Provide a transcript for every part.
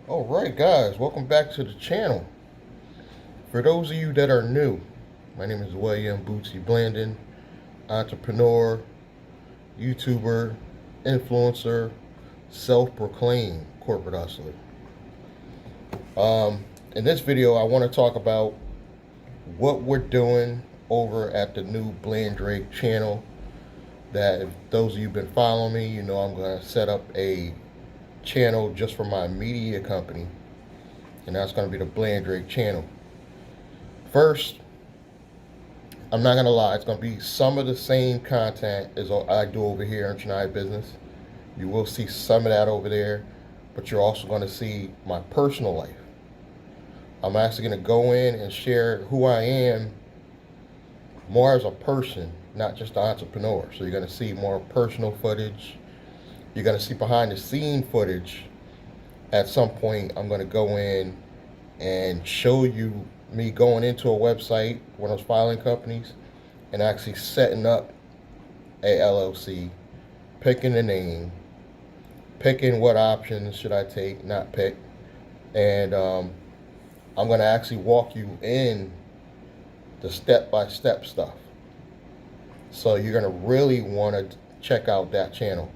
Alright guys, welcome back to the channel. For those of you that are new, my name is William Bootsy Blandon, entrepreneur, YouTuber, influencer, self-proclaimed corporate hustler. In this video I want to talk about what we're doing over at the new Blandrake channel. That if those of you who've been following me, you know I'm going to set up a channel just for my media company, and that's going to be the Blandrake channel. First, I'm not going to lie, it's going to be some of the same content as I do over here in Chennai Business. You will see some of that over there, but you're also going to see my personal life. I'm actually going to go in and share who I am more as a person, not just an entrepreneur. So you're going to see more personal footage. You're going to see behind the scene footage. At some point, I'm going to go in and show you me going into a website, one of those filing companies, and actually setting up a LLC, picking the name, picking what options should I take, not pick, and I'm going to actually walk you in the step-by-step stuff. So you're going to really want to check out that channel.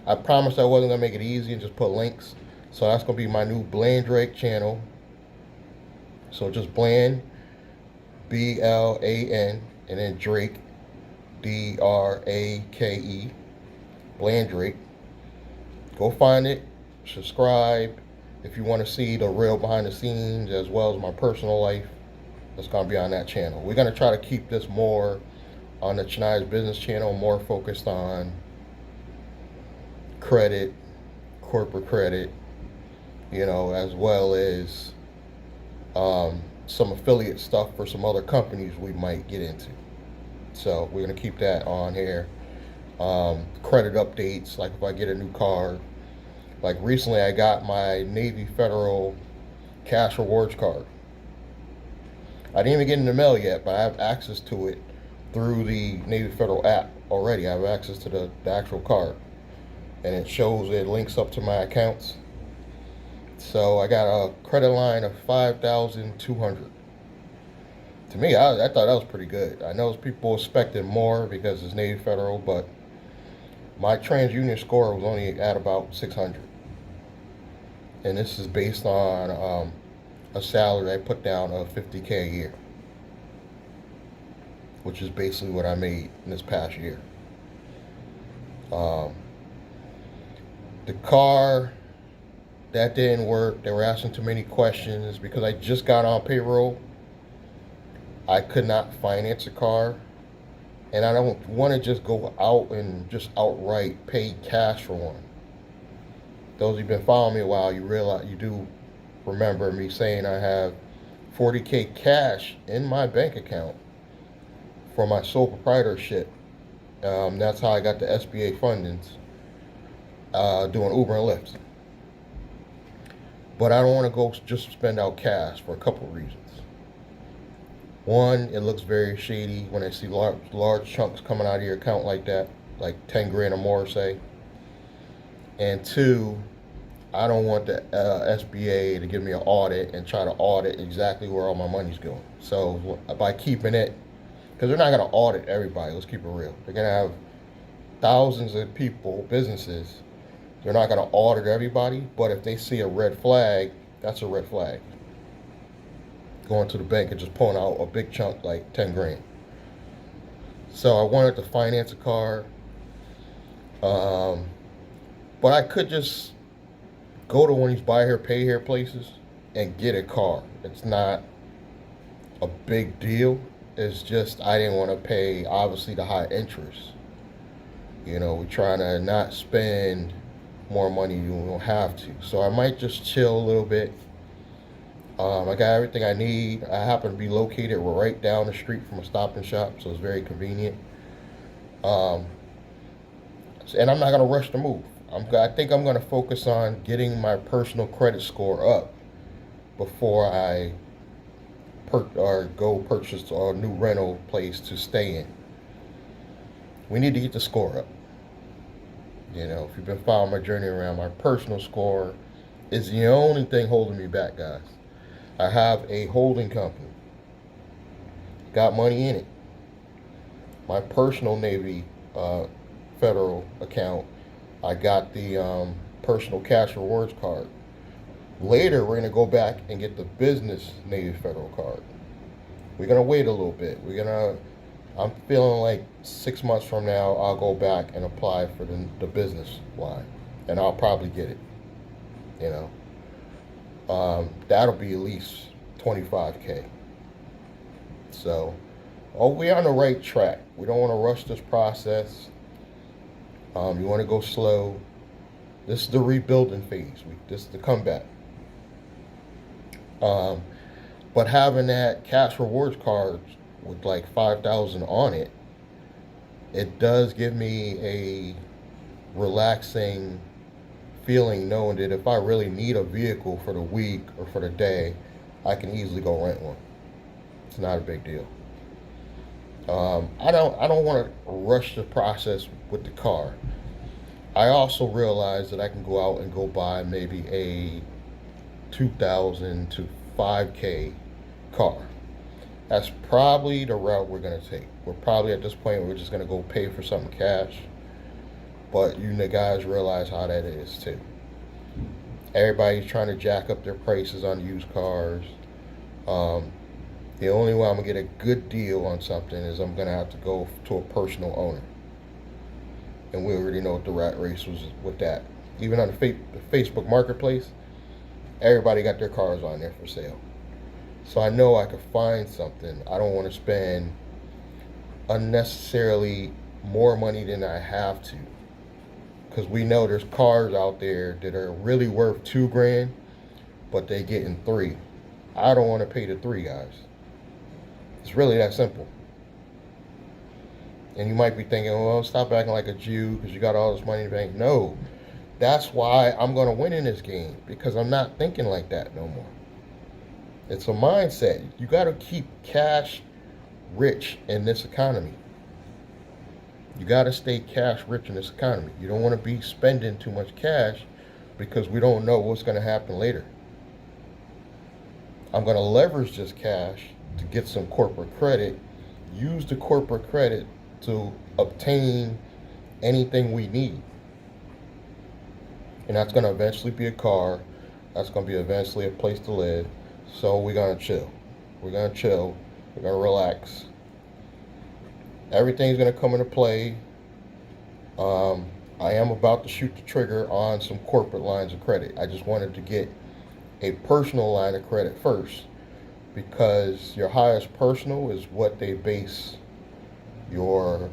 I promised I wasn't going to make it easy and just put links. So that's going to be my new Blandrake channel. So just Bland, B-L-A-N, and then Drake, D-R-A-K-E, Blandrake. Go find it, subscribe. If you want to see the real behind the scenes as well as my personal life, that's going to be on that channel. We're going to try to keep this more on the Chennai Business channel, more focused on credit, corporate credit, you know, as well as some affiliate stuff for some other companies we might get into. So we're going to keep that on here. Credit updates, like if I get a new car. Like recently I got my Navy Federal cash rewards card. I didn't even get in the mail yet, but I have access to it through the Navy Federal app already. I have access to the actual card. And it shows, it links up to my accounts. So I got a credit line of $5,200. To me, I thought that was pretty good. I know people expected more because it's Navy Federal, but my TransUnion score was only at about 600. And this is based on a salary I put down of $50K a year, which is basically what I made in this past year. The car, that didn't work. They were asking too many questions because I just got on payroll. I could not finance a car, and I don't want to just go out and just outright pay cash for one. Those who've been following me a while, you realize, you do remember me saying I have $40K cash in my bank account for my sole proprietorship. That's how I got the SBA fundings, doing Uber and Lyft. But I don't want to go just spend out cash for a couple of reasons. One, it looks very shady when I see large chunks coming out of your account like that, like 10 grand or more, say. And two, I don't want the SBA to give me an audit and try to audit exactly where all my money's going. So by keeping it, because they're not going to audit everybody, let's keep it real. They're going to have thousands of people, businesses. They're not going to audit everybody, but if they see a red flag, that's a red flag. Going to the bank and just pulling out a big chunk like 10 grand. So I wanted to finance a car. But I could just go to one of these buy here, pay here places and get a car. It's not a big deal. It's just I didn't want to pay, obviously, the high interest. You know, we're trying to not spend more money you don't have to. So I might just chill a little bit. I got everything I need. I happen to be located right down the street from a Stop and Shop, so it's very convenient. And I'm not going to rush to move. I think I'm going to focus on getting my personal credit score up before I go purchase a new rental place to stay in. We need to get the score up. You know, if you've been following my journey around, my personal score is the only thing holding me back, guys. I have a holding company. Got money in it. My personal Navy federal account, I got the personal cash rewards card. Later, we're going to go back and get the business Navy federal card. We're going to wait a little bit. I'm feeling like 6 months from now, I'll go back and apply for the business line. And I'll probably get it. You know, that'll be at least $25K. So, we're on the right track. We don't want to rush this process. You want to go slow. This is the rebuilding phase. This is the comeback. But having that cash rewards card with like 5,000 on it, it does give me a relaxing feeling knowing that if I really need a vehicle for the week or for the day, I can easily go rent one. It's not a big deal. I don't want to rush the process with the car. I also realize that I can go out and go buy maybe a 2,000 to 5K car. That's probably the route we're going to take. We're probably at this point we're just going to go pay for something cash. But you guys realize how that is too. Everybody's trying to jack up their prices on used cars. The only way I'm going to get a good deal on something is I'm going to have to go to a personal owner. And we already know what the rat race was with that. Even on the Facebook marketplace, everybody got their cars on there for sale. So I know I could find something. I don't want to spend unnecessarily more money than I have to. Because we know there's cars out there that are really worth $2,000, but they getting $3,000. I don't want to pay the $3,000, guys. It's really that simple. And you might be thinking, well, stop acting like a Jew because you got all this money in the bank. No, that's why I'm going to win in this game, because I'm not thinking like that no more. It's a mindset. You got to keep cash rich in this economy. You got to stay cash rich in this economy. You don't want to be spending too much cash because we don't know what's going to happen later. I'm going to leverage this cash to get some corporate credit, use the corporate credit to obtain anything we need. And that's going to eventually be a car. That's going to be eventually a place to live. So we're going to chill. We're going to chill. We're going to relax. Everything's going to come into play. I am about to shoot the trigger on some corporate lines of credit. I just wanted to get a personal line of credit first, because your highest personal is what they base your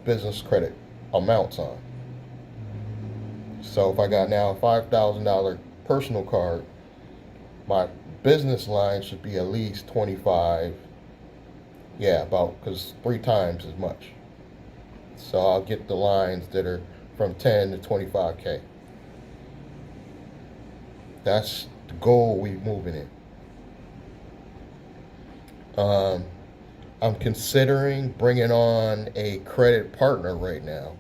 business credit amounts on. So if I got now a $5,000 personal card, my business line should be at least 25. Yeah, because 3 times as much. So I'll get the lines that are from 10 to 25K. That's the goal we're moving in. I'm considering bringing on a credit partner right now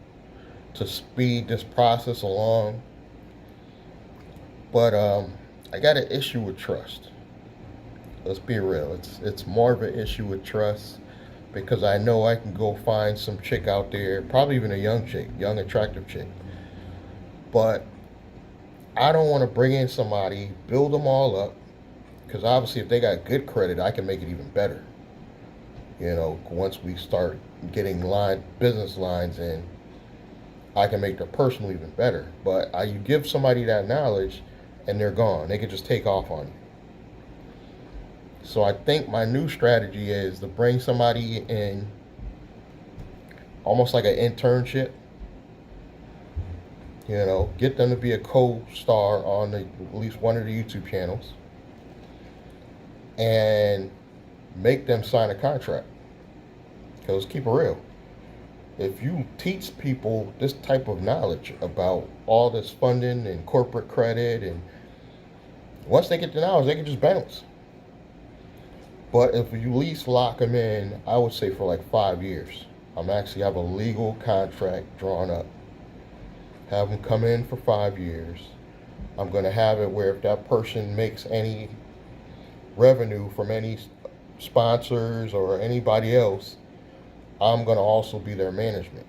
to speed this process along. But I got an issue with trust. Let's be real. It's more of an issue with trust, because I know I can go find some chick out there, probably even a young chick, young attractive chick. But I don't want to bring in somebody, build them all up, because obviously if they got good credit, I can make it even better. You know, once we start getting business lines in, I can make their personal even better. But you give somebody that knowledge and they're gone. They can just take off on you. So I think my new strategy is to bring somebody in, almost like an internship. You know, get them to be a co-star on at least one of the YouTube channels, and make them sign a contract. Because keep it real, if you teach people this type of knowledge about all this funding and corporate credit, and once they get the knowledge, they can just bounce. But if you at least lock them in, I would say for like 5 years. I'm actually have a legal contract drawn up. Have them come in for 5 years. I'm going to have it where if that person makes any revenue from any sponsors or anybody else, I'm going to also be their management.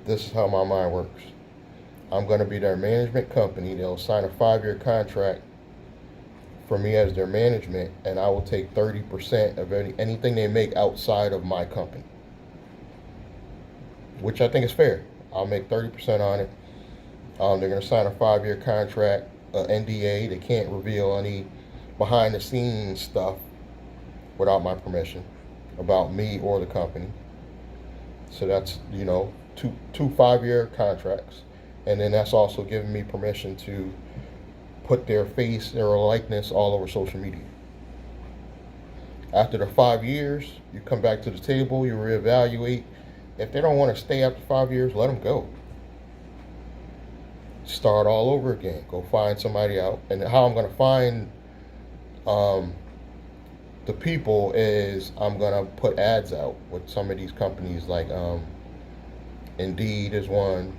This is how my mind works. I'm going to be their management company. They'll sign a 5-year contract for me as their management, and I will take 30% of anything they make outside of my company, which I think is fair. I'll make 30% on it. They're going to sign a 5-year contract, NDA. They can't reveal any behind the scenes stuff without my permission about me or the company. So that's, two 5-year contracts. And then that's also giving me permission to put their face or likeness all over social media. After the 5 years, you come back to the table, you reevaluate. If they don't want to stay after 5 years, let them go. Start all over again. Go find somebody out. And how I'm going to find the people is I'm going to put ads out with some of these companies, like Indeed is one.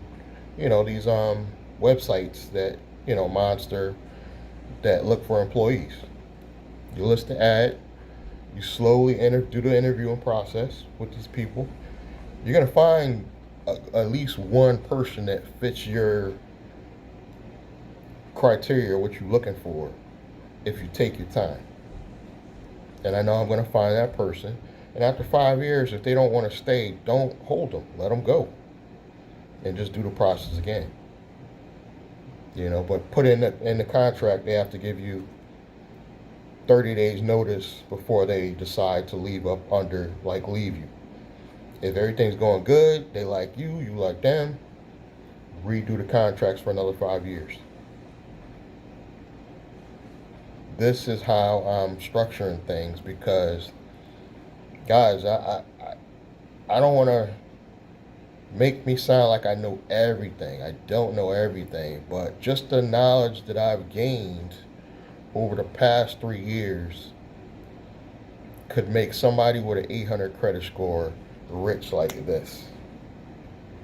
These websites that, Monster, that look for employees. You list the ad, you slowly do the interviewing process with these people. You're going to find at least one person that fits your criteria, what you're looking for, if you take your time. And I know I'm going to find that person. And after 5 years, if they don't want to stay, don't hold them. Let them go. And just do the process again. But put in the contract, they have to give you 30 days notice before they decide to leave leave you. If everything's going good, they like you, you like them, redo the contracts for another 5 years. This is how I'm structuring things, because, guys, I don't want to make me sound like I know everything. I don't know everything, but just the knowledge that I've gained over the past 3 years could make somebody with an 800 credit score rich like this.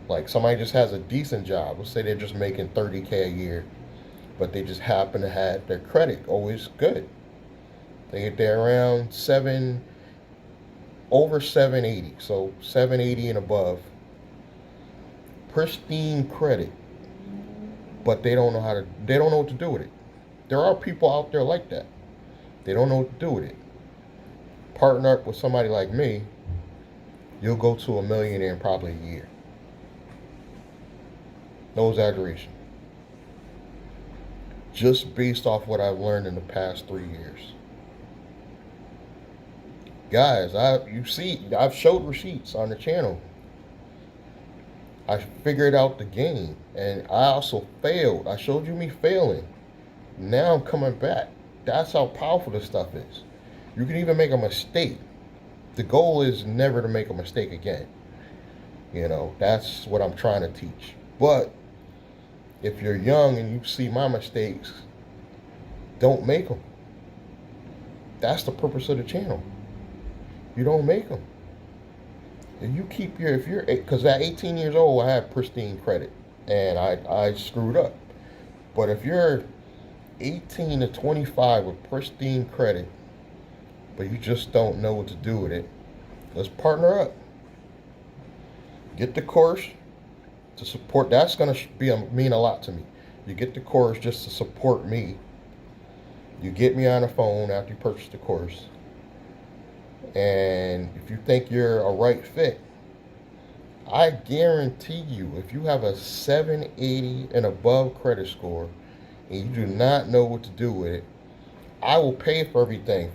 Like somebody just has a decent job. Let's say they're just making $30K a year, but they just happen to have their credit always good. They're around over 780, so 780 and above. Pristine credit, but they don't know what to do with it. There are people out there like that. They don't know what to do with it. Partner up with somebody like me, you'll go to $1 million in probably a year. No exaggeration. Just based off what I've learned in the past 3 years. Guys, I've showed receipts on the channel. I figured out the game, and I also failed. I showed you me failing. Now I'm coming back. That's how powerful this stuff is. You can even make a mistake. The goal is never to make a mistake again. That's what I'm trying to teach. But if you're young and you see my mistakes, don't make them. That's the purpose of the channel. You don't make them. Because at 18 years old, I had pristine credit, and I screwed up. But if you're 18 to 25 with pristine credit, but you just don't know what to do with it, let's partner up. Get the course to support. That's going to mean a lot to me. You get the course just to support me. You get me on the phone after you purchase the course. And if you think you're a right fit, I guarantee you, if you have a 780 and above credit score and you do not know what to do with it, I will pay for everything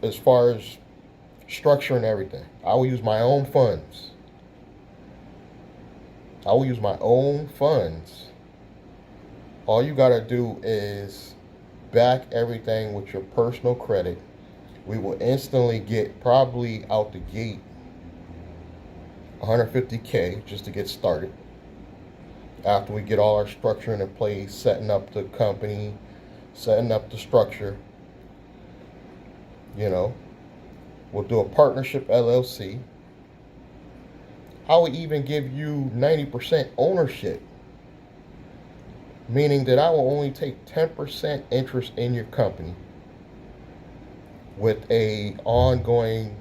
as far as structuring everything. I will use my own funds. All you got to do is back everything with your personal credit. We will instantly get, probably out the gate, $150K just to get started. After we get all our structure in place, setting up the company, setting up the structure, we'll do a partnership LLC. I would even give you 90% ownership meaning that I will only take 10% interest in your company with a ongoing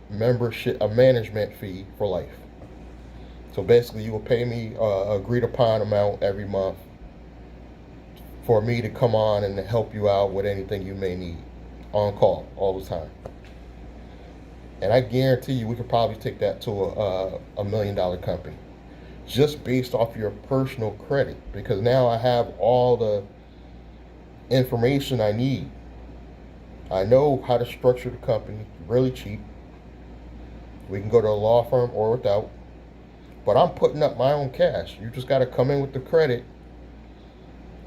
membership, a management fee for life. So basically, you will pay me a agreed upon amount every month for me to come on and to help you out with anything you may need, on call all the time. And I guarantee you, we could probably take that to a $1 million company, just based off your personal credit. Because now I have all the information I need. I know how to structure the company really cheap. We can go to a law firm or without. But I'm putting up my own cash. You just got to come in with the credit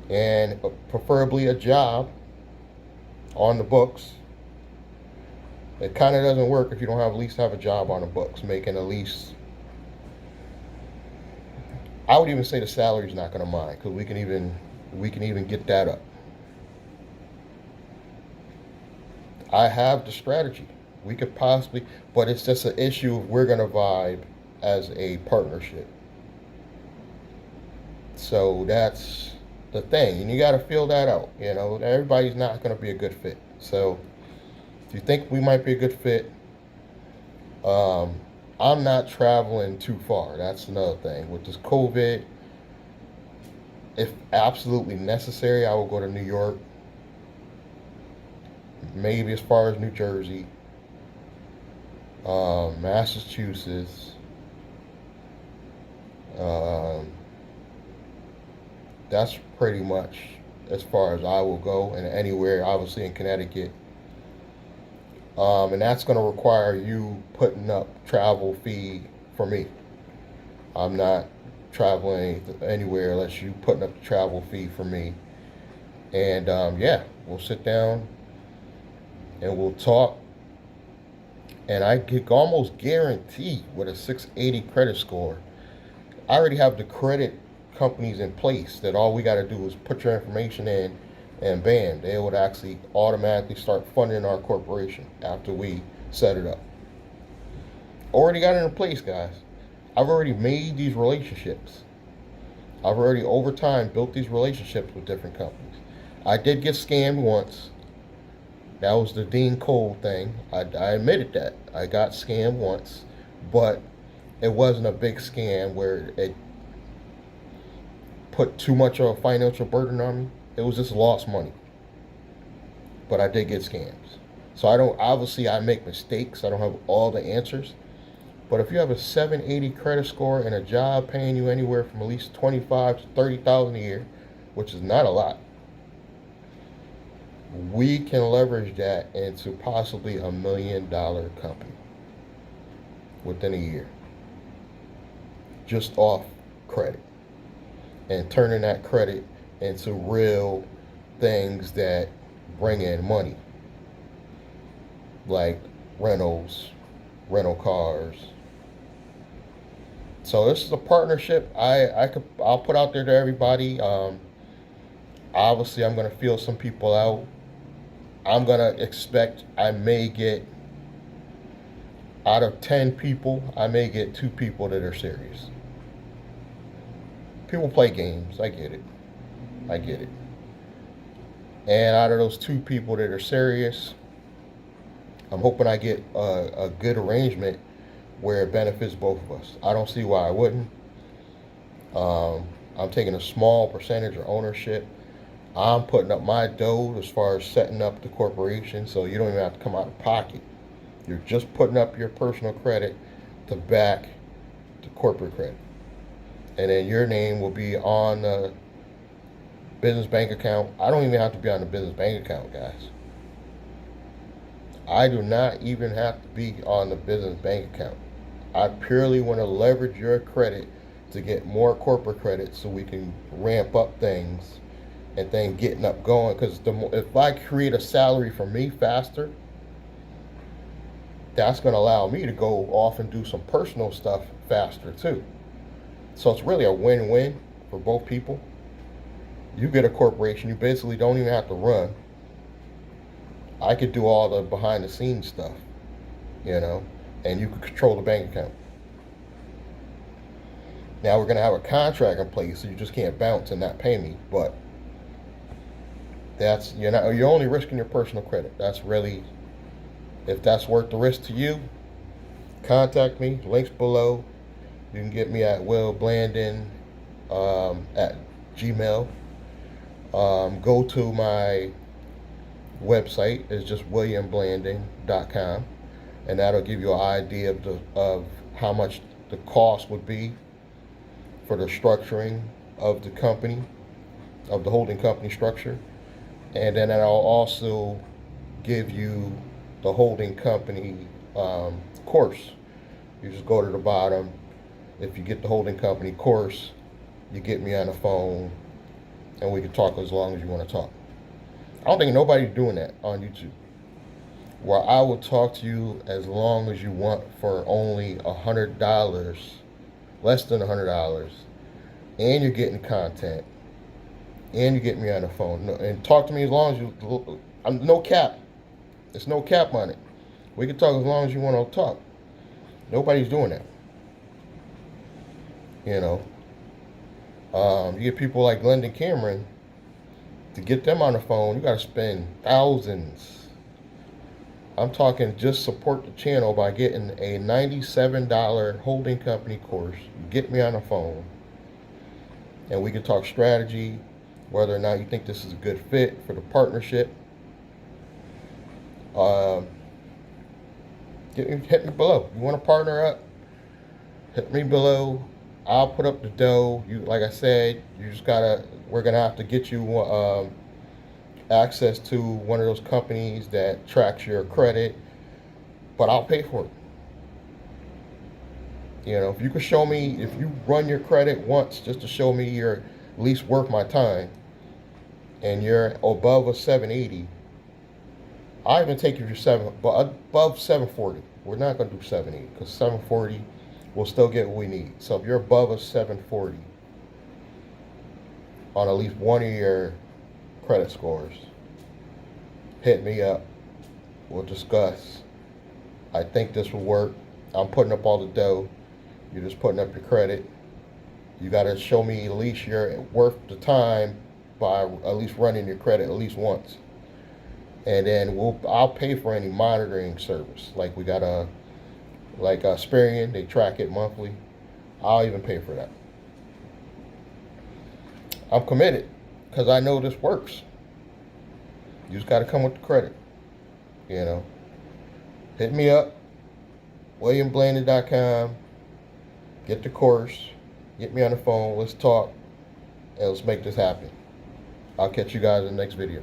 and preferably a job on the books. It kind of doesn't work if you don't have at least have a job on the books, making at least. I would even say the salary's not going to mind, because we can even get that up. I have the strategy. We could possibly, but it's just an issue of we're going to vibe as a partnership. So that's the thing, and you got to feel that out. Everybody's not going to be a good fit. So if you think we might be a good fit, I'm not traveling too far. That's another thing. With this COVID, if absolutely necessary, I will go to New York, maybe as far as New Jersey, Massachusetts, that's pretty much as far as I will go, and anywhere obviously in Connecticut. And that's going to require you putting up travel fee for me. I'm not traveling anywhere unless you putting up the travel fee for me. And yeah, we'll sit down and we'll talk. And I can almost guarantee with a 680 credit score, I already have the credit companies in place that all we got to do is put your information in, and bam, they would actually automatically start funding our corporation after we set it up. Already got it in place, guys. I've already made these relationships. I've already over time built these relationships with different companies. I did get scammed once. That was the Dean Cole thing. I admitted that. I got scammed once, but it wasn't a big scam where it put too much of a financial burden on me. It was just lost money. But I did get scams. So I make mistakes. I don't have all the answers. But if you have a 780 credit score and a job paying you anywhere from at least 25 to 30,000 a year, which is not a lot, we can leverage that into possibly $1 million company within a year, just off credit, and turning that credit into real things that bring in money, like rental cars. So this is a partnership I'll put out there to everybody. Obviously, I'm gonna feel some people out. I'm gonna expect I may get, out of 10 people, I may get 2 people that are serious. People play games. I get it. And out of those 2 people that are serious, I'm hoping I get a good arrangement where it benefits both of us. I don't see why I wouldn't. I'm taking a small percentage of ownership. I'm putting up my dough as far as setting up the corporation, so you don't even have to come out of pocket. You're just putting up your personal credit to back the corporate credit. And then your name will be on the business bank account. I don't even have to be on the business bank account, guys. I do not even have to be on the business bank account. I purely want to leverage your credit to get more corporate credit so we can ramp up things and then getting up going. Because if I create a salary for me faster, that's going to allow me to go off and do some personal stuff faster too. So it's really a win-win for both people. You get a corporation, you basically don't even have to run. I could do all the behind the scenes stuff, and you could control the bank account. Now we're gonna have a contract in place, so you just can't bounce and not pay me. But you're only risking your personal credit. That's really, if that's worth the risk to you, contact me. Links below. You can get me at willblandon at Gmail. Go to my website. It's just williamblandon.com, and that'll give you an idea of how much the cost would be for the structuring of the company, of the holding company structure. And then I'll also give you the holding company course. You just go to the bottom. If you get the holding company course, you get me on the phone, and we can talk as long as you want to talk. I don't think nobody's doing that on YouTube, where I will talk to you as long as you want for only $100, less than $100, and you're getting content, and you get me on the phone, and talk to me as long as you. I'm no cap. There's no cap on it. We can talk as long as you want to talk. Nobody's doing that. You know, you get people like Glendon Cameron. To get them on the phone, you got to spend thousands. I'm talking just support the channel by getting a $97 holding company course. Get me on the phone, and we can talk strategy, whether or not you think this is a good fit for the partnership. Hit me below. You want to partner up? Hit me below. I'll put up the dough. You, like I said, you just gotta. We're gonna have to get you access to one of those companies that tracks your credit, but I'll pay for it. You know, if you could show me, if you run your credit once just to show me you're at least worth my time, and you're above a 780, I'll even take you to above 740. We're not gonna do 780 because 740. We'll still get what we need. So if you're above a 740 on at least one of your credit scores, hit me up. We'll discuss. I think this will work. I'm putting up all the dough. You're just putting up your credit. You got to show me at least you're worth the time by at least running your credit at least once. And then I'll pay for any monitoring service. Like we got Experian, they track it monthly. I'll even pay for that. I'm committed because I know this works. You just got to come with the credit. You know, hit me up, williamblandon.com. Get the course, get me on the phone. Let's talk, and let's make this happen. I'll catch you guys in the next video.